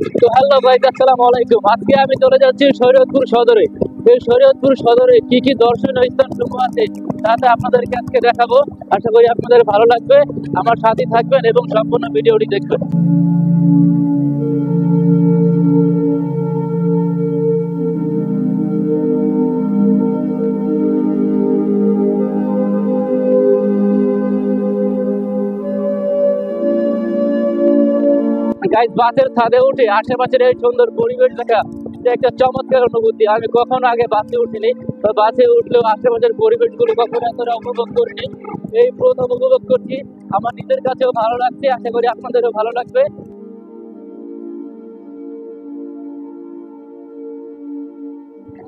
তো হ্যালো ভাই, আসসালামু আলাইকুম। আজকে আমি চলে যাচ্ছি শরীয়তপুর সদরে। এই শরীয়তপুর সদরে কি কি দর্শনীয় স্থানসমূহ আছে তাতে আপনাদেরকে আজকে দেখাবো। আশা করি আপনাদের ভালো লাগবে। আমার সাথে থাকবেন এবং সম্পূর্ণ ভিডিওটি দেখবেন। গাইস, বাসের ছাদে উঠে আশেপাশের এই সুন্দর পরিবেশ দেখা যে একটা চমৎকার অনুভূতি। আমি কখনো আগে বাসে উঠিনি, তো বাসে উঠলেও আশেপাশের পরিবেশগুলো কখনো এতটা উপভোগ করিনি। এই প্রথম উপভোগ করছি। আমার নিজের কাছেও ভালো লাগছে, আশা করি আপনাদেরও ভালো লাগবে।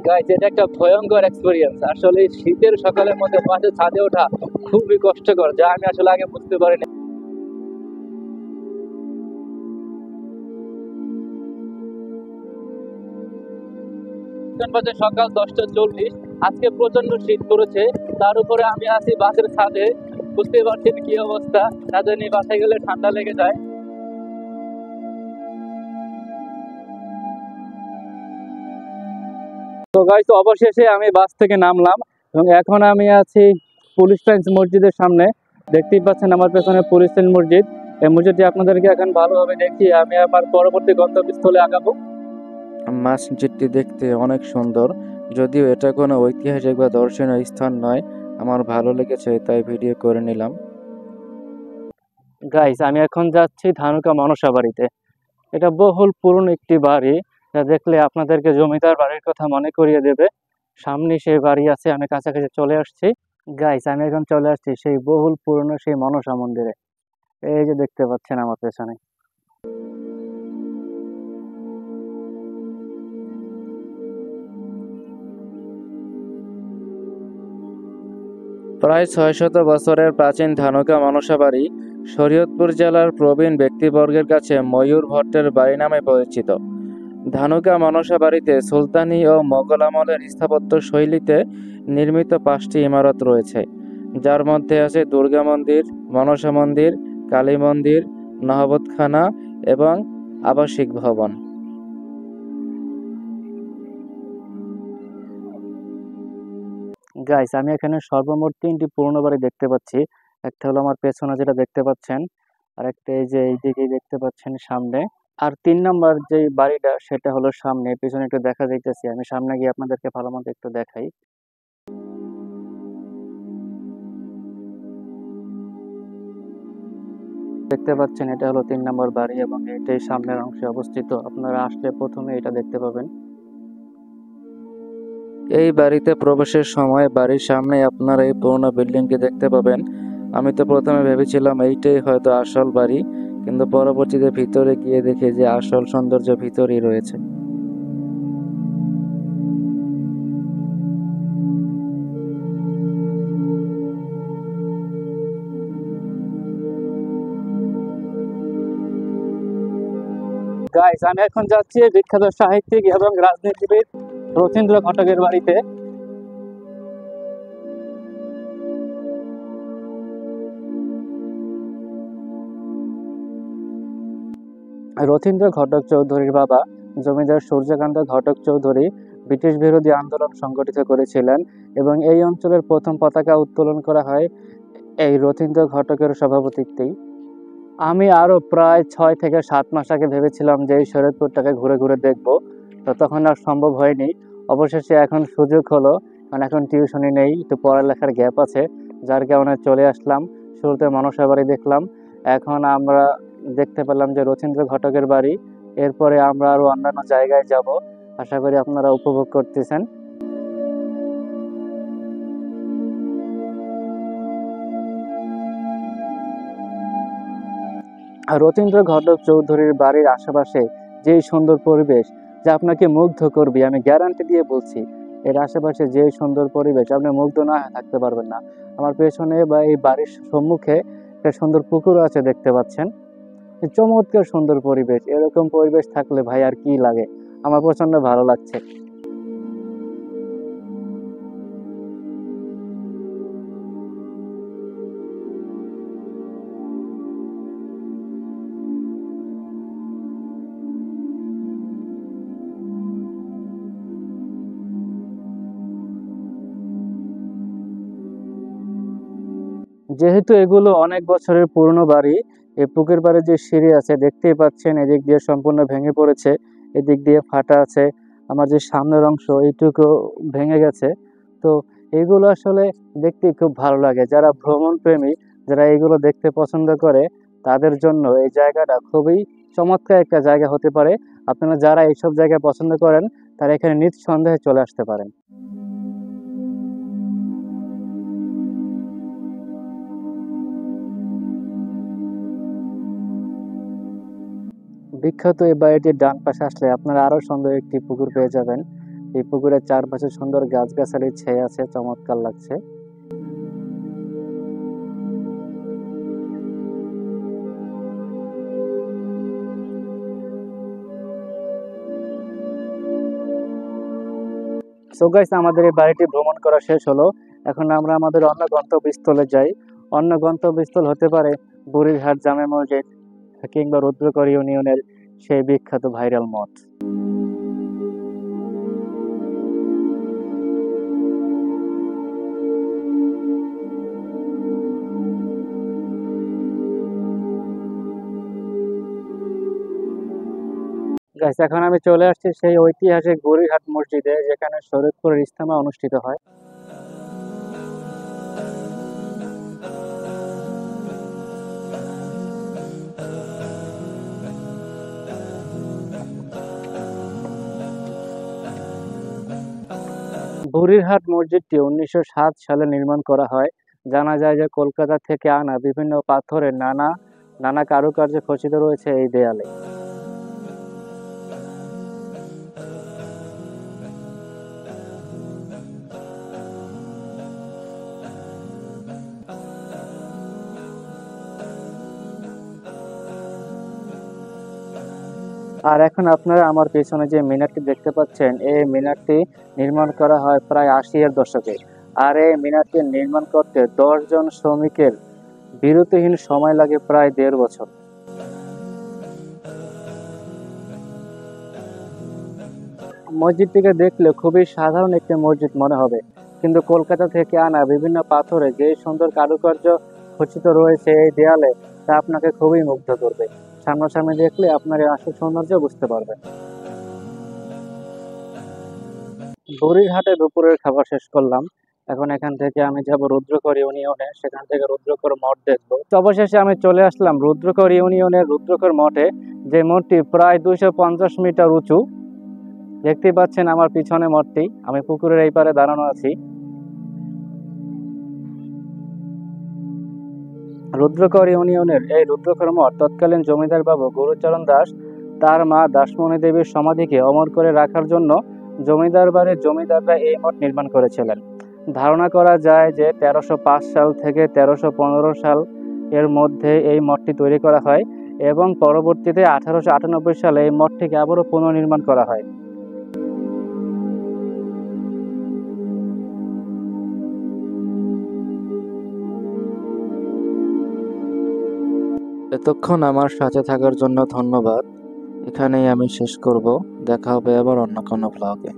গাইস, এটা একটা ভয়ঙ্কর এক্সপিরিয়েন্স। আসলে শীতের সকালের মধ্যে বাসের ছাদে ওঠা খুবই কষ্টকর, যা আমি আসলে আগে বুঝতে পারিনি। এখন বাজে সকাল 10টা 40। আজকে প্রচন্ড শীত পড়েছে, তার উপরে আমি আছি বাসের ছাদে। বুঝতে পারছেন কি অবস্থা, না জানি বাসায় গেলে ঠান্ডা লেগে যায়। তো গাইস, অবশেষে আমি বাস থেকে নামলাম এবং এখন আমি আছি পুলিশ লাইন্স মসজিদের সামনে। দেখতেই পাচ্ছেন আমার পেছনে পুলিশ লাইন মসজিদ। এই মসজিদটি আপনাদেরকে এখন ভালোভাবে দেখিয়ে আমি আমার পরবর্তী গন্তব্যস্থলে আগাবো। মসজিদটি দেখতে অনেক সুন্দর, যদিও এটা কোনো ঐতিহাসিক বা দর্শনীয় স্থান নয়। আমার ভালো লেগেছে তাই ভিডিও করে নিলাম। গাইস, আমি এখন যাচ্ছি ধানুকা মনসা বাড়িতে। এটা বহুল পুরনো একটি বাড়ি, যা দেখলে আপনাদেরকে জমিদার বাড়ির কথা মনে করিয়ে দেবে। সামনে সেই বাড়ি আছে, আমি কাছাকাছি চলে আসছি। গাইস, আমি এখন চলে আসছি সেই বহুল পুরনো সেই মনসা মন্দিরে। এই যে দেখতে পাচ্ছেন আমার পেছনে। প্রায় 600 বছরের প্রাচীন ধানুকা মনসা বাড়ি শরীয়তপুর জেলার প্রবীণ ব্যক্তিবর্গের কাছে ময়ূর ভট্টের বাড়ি নামে পরিচিত। ধানুকা মনসা বাড়িতে সুলতানি ও মোগল আমলের স্থাপত্য শৈলীতে নির্মিত 5টি ইমারত রয়েছে, যার মধ্যে আছে দুর্গা মন্দির, মনসা মন্দির, কালী মন্দির, নহবতখানা এবং আবাসিক ভবন। গাইস, আমি এখানে সর্বমোট 3টি পুরনো বাড়ি দেখতে পাচ্ছি। একটা হলো আমার পেছনে যেটা দেখতে পাচ্ছেন, আর একটা এই যে এইদিকে দেখতে পাচ্ছেন সামনে। আর 3 নাম্বার যে বাড়িটা সেটা হলো সামনে, পেছনে একটু দেখা যাইতেছে। আমি সামনে গিয়ে আপনাদেরকে ভালো মতো একটু দেখাই। দেখতে পাচ্ছেন এটা হলো 3 নাম্বার বাড়ি এবং এটাই সামনের অংশে অবস্থিত। আপনারা আসলে প্রথমে এটা দেখতে পাবেন। এই বাড়িতে প্রবেশের সময় বাড়ির সামনে আপনারা এই পুরোনো বিল্ডিংটি দেখতে পাবেন। আমি তো প্রথমে ভেবেছিলাম এইটাই হয়তো আসল বাড়ি, কিন্তু পরবর্তীতে ভিতরে গিয়ে দেখি যে আসল সৌন্দর্য ভিতরেই রয়েছে। গাইস, আমি এখন যাচ্ছি বিখ্যাত সাহিত্যিক এবং রাজনীতিবিদ রথীন্দ্র ঘটকের বাড়িতে। রথীন্দ্র ঘটক চৌধুরীর বাবা জমিদার সূর্যকান্ত ঘটক চৌধুরী ব্রিটিশ বিরোধী আন্দোলন সংগঠিত করেছিলেন এবং এই অঞ্চলের প্রথম পতাকা উত্তোলন করা হয় এই রথীন্দ্র ঘটকের সভাপতিত্বেই। আমি আরো প্রায় 6 থেকে 7 মাস আগে ভেবেছিলাম যে এই শরীয়তপুরটাকে ঘুরে ঘুরে দেখবো, তো তখন আর সম্ভব হয়নি। অবশেষে এখন সুযোগ হলো, কারণ এখন টিউশনি নেই, একটু পড়ালেখার গ্যাপ আছে, যার কারণে চলে আসলাম। শুরুতে মনসা বাড়ি দেখলাম, এখন আমরা দেখতে পেলাম যে রথীন্দ্র ঘটকের বাড়ি। এরপরে আমরা আরো অন্যান্য জায়গায় যাব, আশা করি আপনারা উপভোগ করতেছেন। আর রথীন্দ্র ঘটক চৌধুরীর বাড়ির আশেপাশে যে সুন্দর পরিবেশ, যা আপনাকে মুগ্ধ করবে, আমি গ্যারান্টি দিয়ে বলছি। এর আশেপাশে যে সুন্দর পরিবেশ, আপনি মুগ্ধ না হয়ে থাকতে পারবেন না। আমার পেছনে বা এই বাড়ির সম্মুখে একটা সুন্দর পুকুর আছে, দেখতে পাচ্ছেন। চমৎকার সুন্দর পরিবেশ, এরকম পরিবেশ থাকলে ভাই আর কি লাগে। আমার প্রচন্ড ভালো লাগছে। যেহেতু এগুলো অনেক বছরের পুরনো বাড়ি, এই পুকুর পাড়ে যে সিঁড়ি আছে দেখতেই পাচ্ছেন, এদিক দিয়ে সম্পূর্ণ ভেঙে পড়েছে, এদিক দিয়ে ফাটা আছে। আমার যে সামনের অংশ এইটুকু ভেঙে গেছে। তো এগুলো আসলে দেখতে খুব ভালো লাগে। যারা ভ্রমণ প্রেমী, যারা এগুলো দেখতে পছন্দ করে, তাদের জন্য এই জায়গাটা খুবই চমৎকার একটা জায়গা হতে পারে। আপনারা যারা এইসব জায়গা পছন্দ করেন, তারা এখানে নিঃসন্দেহে চলে আসতে পারেন। বিখ্যাত এই বাড়িটির ডান পাশে আসলে আপনারা আরো সুন্দর একটি পুকুর পেয়ে যাবেন। এই পুকুরের চারপাশে সুন্দর গাছগাছালি ছেয়ে আছে, চমৎকার লাগছে। সো গাইস, আমাদের এই বাড়িটি ভ্রমণ করা শেষ হলো। এখন আমরা আমাদের অন্য গন্তব্যস্থলে যাই। অন্য গন্তব্যস্থল হতে পারে বুড়িরহাট জামে মসজিদ কিংবা রুদ্রকর ইউনিয়নের সেই বিখ্যাত ভাইরাল মঠ। গাইস, এখন আমি চলে আসছি সেই ঐতিহাসিক বুড়িরহাট মসজিদে, যেখানে শরীয়তপুরের ইজতেমা অনুষ্ঠিত হয়। বুড়িরহাট মসজিদটি 1907 সালে নির্মাণ করা হয়। জানা যায় যে কলকাতা থেকে আনা বিভিন্ন পাথরের নানা নানা কারুকার্য খচিত রয়েছে এই দেয়ালে। আর এখন আপনারা আমার পেছনে যে মিনারটি দেখতে পাচ্ছেন, এই মিনারটি নির্মাণ করা হয় প্রায় 80-এর দশকে। আর এই মিনারটি নির্মাণ করতে 10 জন শ্রমিকের বিরতিহীন সময় লাগে প্রায় 1.5 বছর। মসজিদটিকে দেখলে খুবই সাধারণ একটি মসজিদ মনে হবে, কিন্তু কলকাতা থেকে আনা বিভিন্ন পাথরে যে সুন্দর কারুকার্য খচিত রয়েছে এই দেয়ালে, তা আপনাকে খুবই মুগ্ধ করবে। সামনাসামনি দেখলে আপনার এই আসল সৌন্দর্য বুঝতে পারবেন। বড়িরহাটে দুপুরের খাবার শেষ করলাম। এখন এখান থেকে আমি যাব রুদ্রকর ইউনিয়নে, সেখান থেকে রুদ্রকর মঠ দেখবো। তো অবশেষে আমি চলে আসলাম রুদ্রকর ইউনিয়নের রুদ্রকর মঠে, যে মঠটি প্রায় 250 মিটার উঁচু। দেখতেই পাচ্ছেন আমার পিছনে মঠটি, আমি পুকুরের এই পারে দাঁড়ানো আছি। রুদ্রকর ইউনিয়নের এই রুদ্রকর মঠ তৎকালীন জমিদার বাবু গুরুচরণ দাস তার মা দাসমণি দেবীর সমাধিকে অমর করে রাখার জন্য জমিদার বাড়ির জমিদাররা এই মঠ নির্মাণ করেছিলেন। ধারণা করা যায় যে 1305 সাল থেকে 1315 সাল এর মধ্যে এই মঠটি তৈরি করা হয় এবং পরবর্তীতে 1898 সালে এই মঠটিকে আবারও পুনর্নির্মাণ করা হয়। এতক্ষণ আমার সাথে থাকার জন্য ধন্যবাদ। এখানেই আমি শেষ করব। দেখা হবে আবার অন্য কোনো ব্লগে।